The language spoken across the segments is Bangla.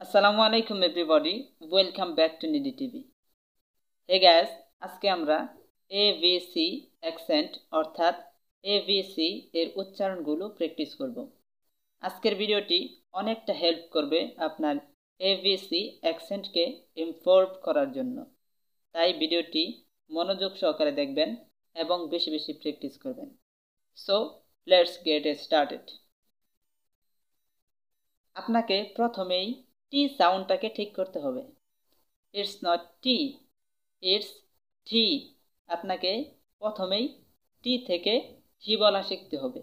আসসালামু আলাইকুম everybody, welcome back to needy TV. Hey guys, আজকে আমরা এভিসি অ্যাকসেন্ট অর্থাৎ এভিসি এর উচ্চারণগুলো প্র্যাকটিস করব। আজকের ভিডিওটি অনেকটা হেল্প করবে আপনার এভিসি অ্যাকসেন্টকে ইমপ্রুভ করার জন্য। তাই ভিডিওটি মনোযোগ সহকারে দেখবেন এবং বেশি বেশি প্র্যাকটিস করবেন। So let's get started. আপনাকে প্রথমেই টি সাউন্ডটাকে ঠিক করতে হবে। ইটস নট টি, ইটস টি। আপনাকে প্রথমেই টি থেকে টি বলা শিখতে হবে।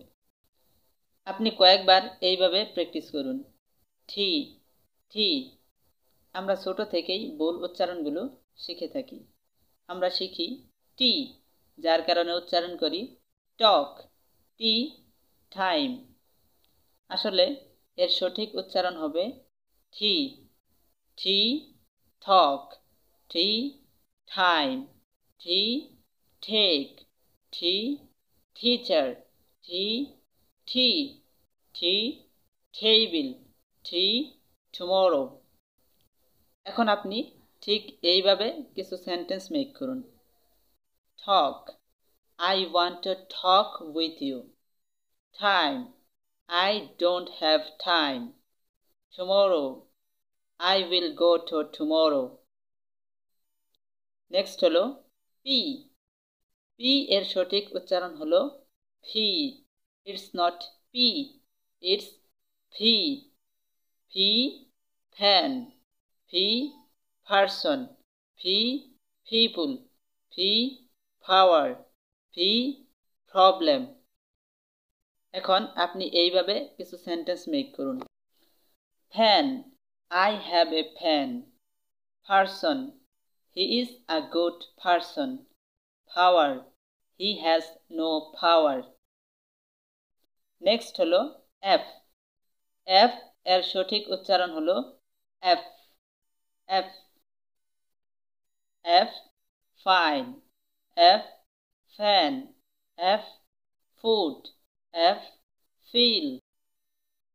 আপনি কয়েকবার এইভাবে প্র্যাকটিস করুন। টি টি। আমরা ছোট থেকেই ভুল উচ্চারণগুলো শিখে থাকি। আমরা শিখি টি, যার কারণে উচ্চারণ করি টক, টি টাইম। আসলে এর সঠিক উচ্চারণ হবে টি টি talk, tea time, tea take, tea teacher, tea tea, tea table, tea tomorrow। এখন আপনি ঠিক এইভাবে কিছু সেন্টেন্স মেক করুন। talk, I want to talk with you. Time, I don't have time. Tomorrow, I will go to tomorrow. Next হলো পি। পি এর সঠিক উচ্চারণ হলো P. It's not P, it's P. P fan, P person, P people, P power, P problem. এখন আপনি এইভাবে কিছু সেন্টেন্স মেক করুন। Fan, I have a fan. Person, he is a good person. Power, he has no power. Next হলো এফ। এফ এর সঠিক উচ্চারণ হলো F. F F fine, F fan, F food, F fill,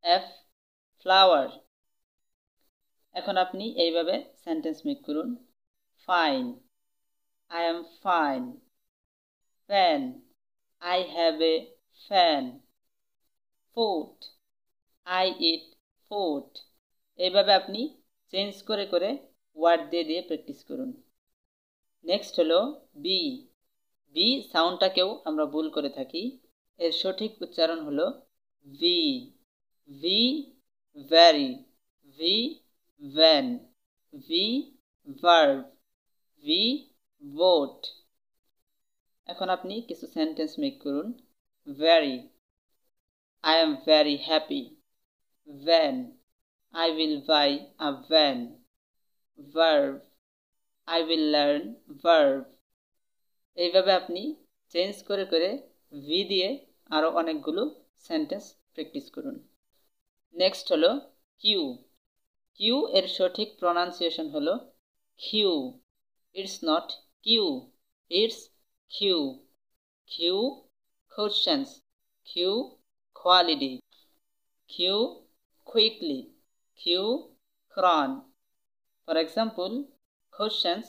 F flower. এখন আপনি এইভাবে সেন্টেন্স মেক করুন। Fine, I am fine. Fan, I have a fan. Food, I eat food. এইভাবে আপনি চেঞ্জ করে করে ওয়ার্ড দিয়ে দিয়ে প্র্যাকটিস করুন। নেক্সট হলো বি। বি সাউন্ডটাকেও আমরা ভুল করে থাকি। এর সঠিক উচ্চারণ হলো V. V very, V van, V verb, V vote। এখন আপনি কিছু সেন্টেন্স মেক করুন। Very, I am very happy. Van, I will buy a van. Verb, I will learn verb। এইভাবে আপনি চেঞ্জ করে করে ভি দিয়ে আরও অনেকগুলো সেন্টেন্স প্র্যাকটিস করুন। নেক্সট হলো কিউ। কিউ এর সঠিক প্রনাউন্সিয়েশন হলো Q. It's not Q, it's Q. Q questions, Q quality, Q quickly, Q Quran. For example, questions,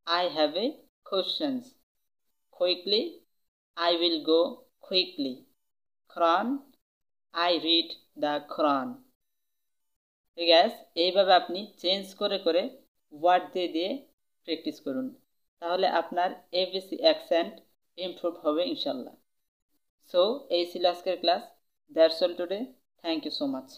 I have a questions. Quickly, I will go quickly. Quran, I read the Quran. ঠিক আছে, এইভাবে আপনি চেঞ্জ করে করে ওয়ার্ড দিয়ে দিয়ে প্র্যাকটিস করুন। তাহলে আপনার এভিসি অ্যাকসেন্ট ইমপ্রুভ হবে ইনশাল্লাহ। সো এই ছিল আজকের class. That's all today. Thank you so much.